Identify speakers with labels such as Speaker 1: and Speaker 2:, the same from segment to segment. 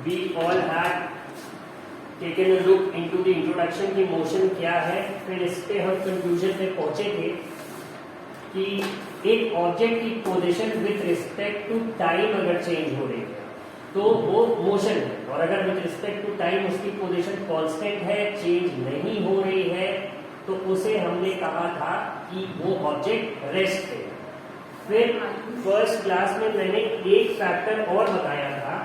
Speaker 1: we all had taken a look into the introduction की motion क्या है, फिर इस पे हम कंक्लूजन पे पहुंचे थे कि एक ऑब्जेक्ट की position with respect to time अगर चेंज हो रही है तो वो मोशन है, और अगर विथ रिस्पेक्ट टू टाइम उसकी पोजीशन कांस्टेंट है, चेंज नहीं हो रही है, तो उसे हमने कहा था कि वो ऑब्जेक्ट रेस्ट है। फिर फर्स्ट क्लास में मैंने एक फैक्टर और बताया था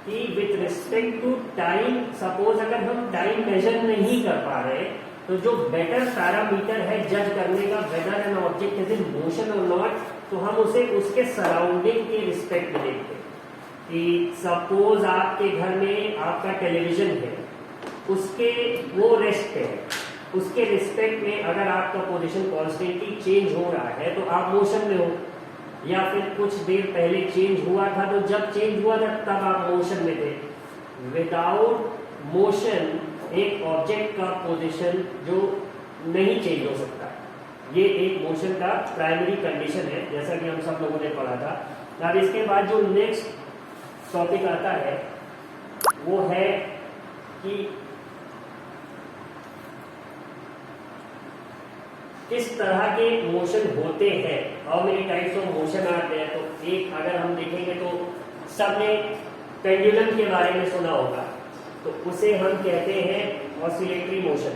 Speaker 1: कि with respect to time, suppose अगर हम टाइम मेजर नहीं कर पा रहे तो जो बेटर पैरामीटर है जज करने का whether an object is in motion और नॉट, तो हम उसे उसके सराउंडिंग के रिस्पेक्ट में देखते हैं कि सपोज आपके घर में आपका टेलीविजन है, उसके वो रेस्ट है, उसके रिस्पेक्ट में अगर आपका पोजीशन कॉन्स्टेंटली चेंज हो रहा है तो आप मोशन में हो, या फिर कुछ देर पहले चेंज हुआ था तो जब चेंज हुआ था तब आप मोशन में थे। विदाउट मोशन एक ऑब्जेक्ट का पोजीशन जो नहीं चेंज हो सकता, ये एक मोशन का प्राइमरी कंडीशन है, जैसा कि हम सब लोगों ने पढ़ा था। अब इसके बाद जो नेक्स्ट टॉपिक आता है वो है कि किस तरह के मोशन होते हैं, how many types of motion आते हैं। तो एक अगर हम देखेंगे तो सबने पेंडुलम के बारे में सुना होगा, तो उसे हम कहते हैं ऑसिलेटरी मोशन।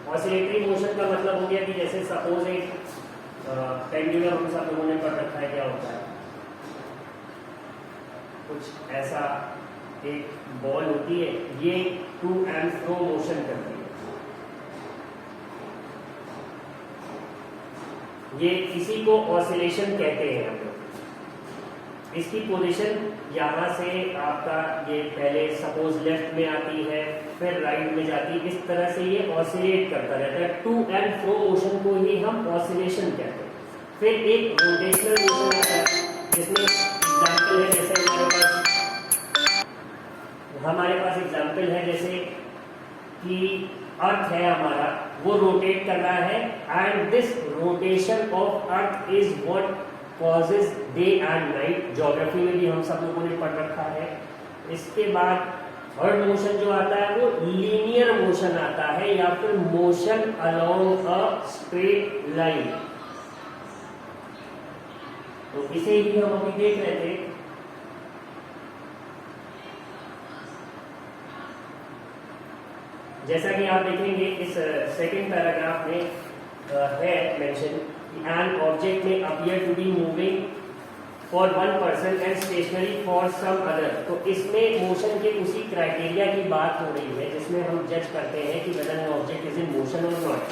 Speaker 1: ऑसिलेटरी मोशन का मतलब हो गया कि जैसे सपोज एक पेंडुलम हम सब लोगों ने पढ़ रखा है, क्या होता है, कुछ ऐसा एक बॉल होती है, ये टू एंड फ्रो मोशन करती है, ये इसी को ऑसिलेशन कहते हैं हम लोग। इसकी पोजीशन यहाँ से आपका ये पहले सपोज लेफ्ट में आती है, फिर राइट में जाती है, इस तरह से ये ऑसिलेट करता रहता है। टू एंड फ्रो मोशन को ही हम ऑसिलेशन कहते हैं। फिर एक रोटेशनल मोशन आता है, जिसमें एग्जाम्पल है, जैसे हमारे पास एग्जाम्पल है जैसे कि अर्थ है हमारा, वो रोटेट कर रहा है, and this rotation of earth is what causes day and night. Geography में भी हम सब लोगों ने पढ़ रखा है। इसके बाद थर्ड मोशन जो आता है वो लीनियर मोशन आता है, या फिर motion along a straight line. तो इसे ही हम अभी देख रहे थे। जैसा कि आप देखेंगे इस सेकंड पैराग्राफ में है मेंशन कि an object may appear to be moving for one person and stationary for some other. तो इसमें मोशन के उसी क्राइटेरिया की बात हो रही है जिसमें हम जज करते हैं कि whether an object is in motion और नॉट।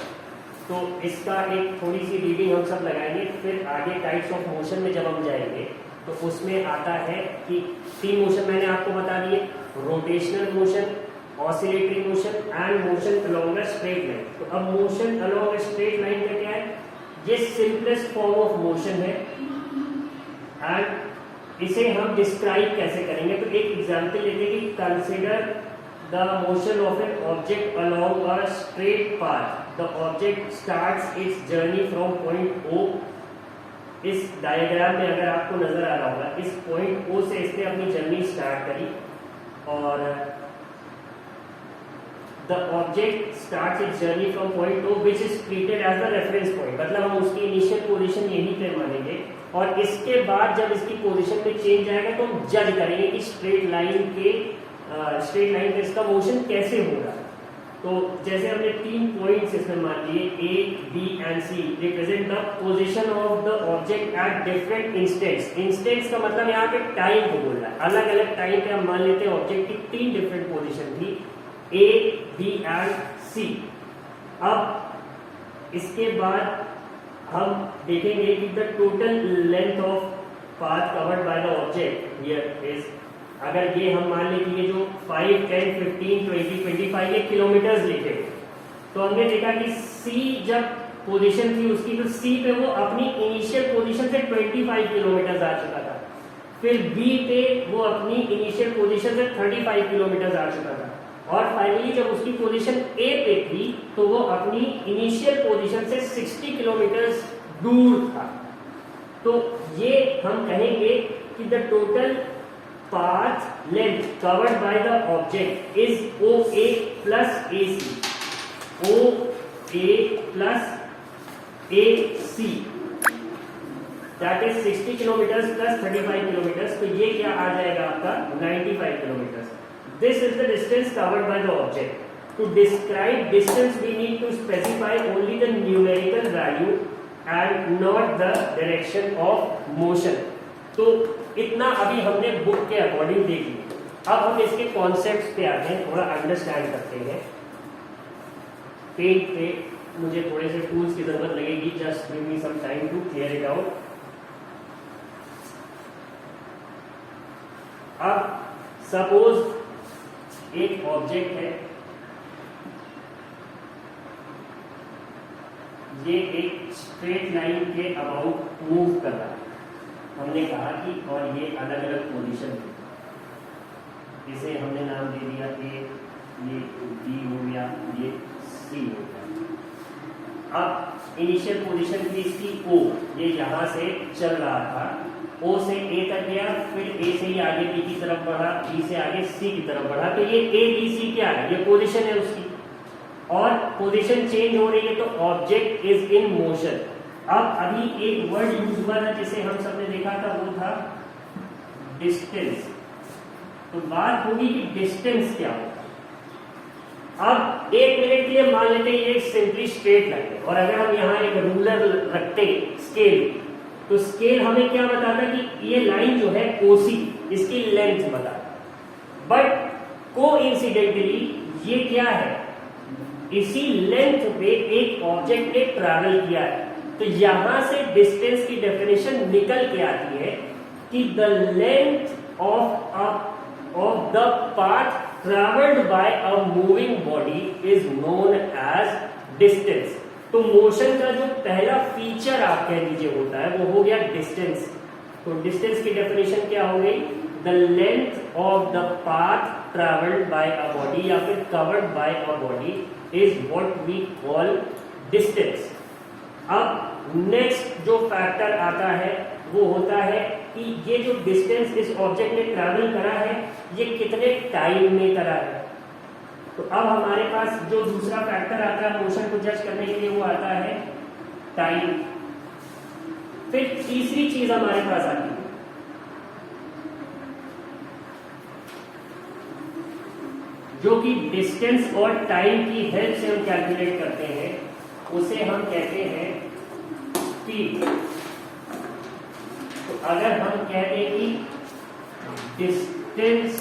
Speaker 1: तो इसका एक थोड़ी सी रीडिंग हम सब लगाएंगे, फिर आगे टाइप्स ऑफ मोशन में जब हम जाएंगे तो उसमें आता है कि तीन मोशन मैंने आपको बता दिए, rotational motion, oscillatory motion and motion along a straight line. तो अब motion along a straight line का क्या है, ये सिंपलेस्ट फॉर्म ऑफ मोशन है, एंड इसे हम डिस्क्राइब कैसे करेंगे। तो एक एग्जांपल लेते हैं कि consider the motion of an object along a straight path. The object starts its journey from point O. इस डायग्राम में अगर आपको नजर आ रहा होगा, इस पॉइंट ओ से इसने अपनी जर्नी स्टार्ट करी, और the object starts its journey from point O which is treated as the reference point। मतलब हम उसकी इनिशियल पोजीशन यहीं पे मानेंगे, और इसके बाद जब इसकी पोजीशन में चेंज आएगा तो हम जज करेंगे कि स्ट्रेट लाइन पे इसका मोशन कैसे होगा। तो जैसे हमने तीन पॉइंट्स इसमें मान लिए, A, B and C, represent the position of the object at different instants. Instants का मतलब यहाँ पे टाइम को बोल रहा है, अलग अलग टाइम पे हम मान लेते हैं ऑब्जेक्ट की तीन डिफरेंट पोजीशन थी, A, B एंड C। अब इसके बाद हम देखेंगे कि the total length of path covered by the object here is, अगर ये हम मान लें कि ये जो 5, 10, 15, 20, 25 ये किलोमीटर्स लिखे, तो हमने देखा कि C जब पोजीशन थी उसकी, तो C पे वो अपनी इनिशियल पोजीशन से 25 किलोमीटर आ चुका था, फिर B पे वो अपनी इनिशियल पोजीशन से 35 किलोमीटर आ चुका था, और फाइनली जब उसकी पोजीशन ए पे थी तो वो अपनी इनिशियल पोजीशन से 60 किलोमीटर दूर था। तो ये हम कहेंगे कि the total path length covered by the object is OA plus AC. OA plus AC that is 60 kilometers plus 35 kilometers. तो ये क्या आ जाएगा आपका 95 kilometers. This is the distance covered by the object. To describe distance we need to specify only the numerical value and not the direction of motion. तो इतना अभी हमने book के अकॉर्डिंग देख लिया. अब हम इसके कॉन्सेप्ट्स पे आते हैं, थोड़ा अंडरस्टैंड करते हैं. पेंट पे मुझे थोड़े से टूल्स की जरूरत लगेगी. Just give me some time to clear it out. अब सपोज एक ऑब्जेक्ट है, ये एक स्ट्रेट लाइन के अबाउट मूव कर रहा है. हमने कहा कि और ये अलग अलग पोजीशन है. इसे हमने नाम दे दिया ए, ये बी हो गया, ये सी हो गया. अब इनिशियल पोजीशन थी इसकी ओ, ये यहाँ से चल रहा था, ओ से ए तक गया, फिर ए से ही आगे बी की तरफ बढ़ा, बी से आगे सी की तरफ बढ़ा. तो ये ए बी सी क्या है? ये पोजीशन है उसकी, और पोजीशन चेंज हो रही है तो ऑब्जेक्ट इज इन मोशन. अब अभी एक वर्ड यूज हुआ था जिसे हम सबने देखा था, वो था डिस्टेंस. तो बात होगी कि डिस्टेंस क्या होगा. अब एक मिनट के लिए मान लेते हैं ये सिंपली स्ट्रेट लाइन है, और अगर हम यहाँ एक रूलर रखते स्केल, तो स्केल हमें क्या बताता कि ये लाइन जो है कोसी, इसकी लेंथ बताता. बट कोइंसिडेंटली ये क्या है, इसी लेंथ पे एक ऑब्जेक्ट ने ट्रैवल किया है. तो यहां से डिस्टेंस की डेफिनेशन निकल के आती है कि the length of the path travelled by a moving body is known as distance. तो मोशन का जो पहला फीचर आप कह लीजिए होता है वो हो गया डिस्टेंस. तो डिस्टेंस की डेफिनेशन क्या हो गई? The length of the path travelled by a body या फिर covered by a body is what we call distance. अब नेक्स्ट जो फैक्टर आता है वो होता है कि ये जो डिस्टेंस इस ऑब्जेक्ट ने ट्रैवल करा है ये कितने टाइम में करा है. तो अब हमारे पास जो दूसरा फैक्टर आता है मोशन को जज करने के लिए वो आता है टाइम. फिर तीसरी चीज हमारे पास आती है जो कि डिस्टेंस और टाइम की हेल्प से हम कैलकुलेट करते हैं, उसे हम कहते हैं स्पीड. तो अगर हम कहते हैं कि distance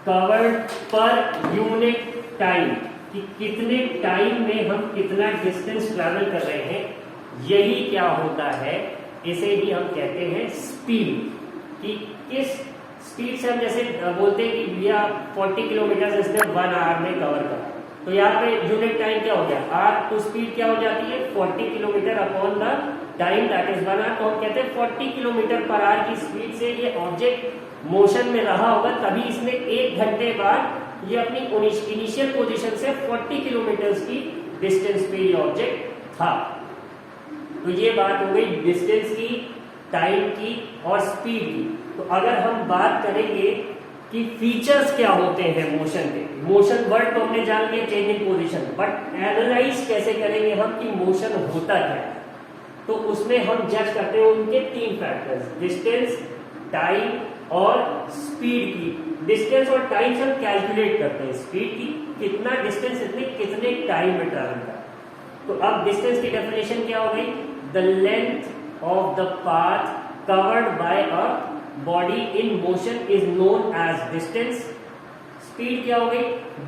Speaker 1: covered per unit time, कि कितने टाइम में हम कितना डिस्टेंस ट्रैवल कर रहे हैं, यही क्या होता है, इसे ही हम कहते हैं स्पीड. कि किस स्पीड से हम जैसे बोलते हैं कि भैया 40 किलोमीटर इसने 1 आवर में कवर करा, तो यहाँ पे यूनिट टाइम क्या हो गया आर. तो स्पीड क्या हो जाती है 40 kilometre upon the time that is 1 hour. तो हम कहते हैं 40 किलोमीटर पर आवर की स्पीड से ये ऑब्जेक्ट मोशन में रहा होगा, तभी इसने 1 घंटे बाद ये अपनी इनिशियल पोजीशन से 40 किलोमीटर की डिस्टेंस पे ये ऑब्जेक्ट था. तो ये बात हो गई डिस्टेंस की, टाइम की और स्पीड की. तो अगर हम बात करेंगे कि फीचर्स क्या होते हैं मोशन के, मोशन वर्ड तो हमने जान लिया change in position, but analyse कैसे करेंगे हम कि मोशन होता क्या है. तो उसमें हम जज करते हैं उनके 3 फैक्टर्स, डिस्टेंस, टाइम और स्पीड की. डिस्टेंस और टाइम से हम कैलकुलेट करते हैं स्पीड की, कितना डिस्टेंस इसने कितने टाइम में ट्रैवल करा. तो अब डिस्टेंस की डेफिनेशन क्या हो गई, the length of the path covered by a body in motion is known as distance. Speed क्या हो गई,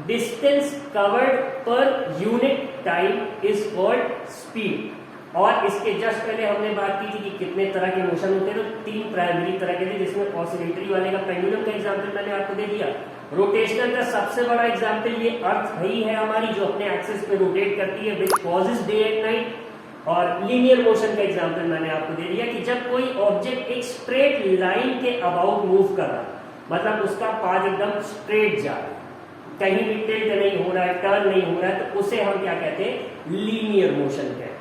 Speaker 1: distance covered per unit time is called speed. और इसके जस्ट पहले हमने बात की थी कि कितने तरह के मोशन होते हैं. तो 3 प्राइमरी तरह के थे, जिसमें ऑसिलेटरी वाले का पेंडुलम का एग्जांपल मैंने आपको दे दिया. रोटेशनल का सबसे बड़ा एग्जांपल ये अर्थ ही है हमारी, जो अपने एक्सिस पे रोटेट करती है, which causes day and night. और लीनियर मोशन का एग्जांपल मैंने आपको दे दिया कि जब कोई ऑब्जेक्ट एक स्ट्रेट लाइन के अबाउट मूव कर रहा है, मतलब उसका पाथ एकदम स्ट्रेट जा रहा है, कहीं भी टिल्ट नहीं हो रहा है, टर्न नहीं हो रहा है, तो उसे हम क्या कहते हैं, लीनियर मोशन कहते हैं.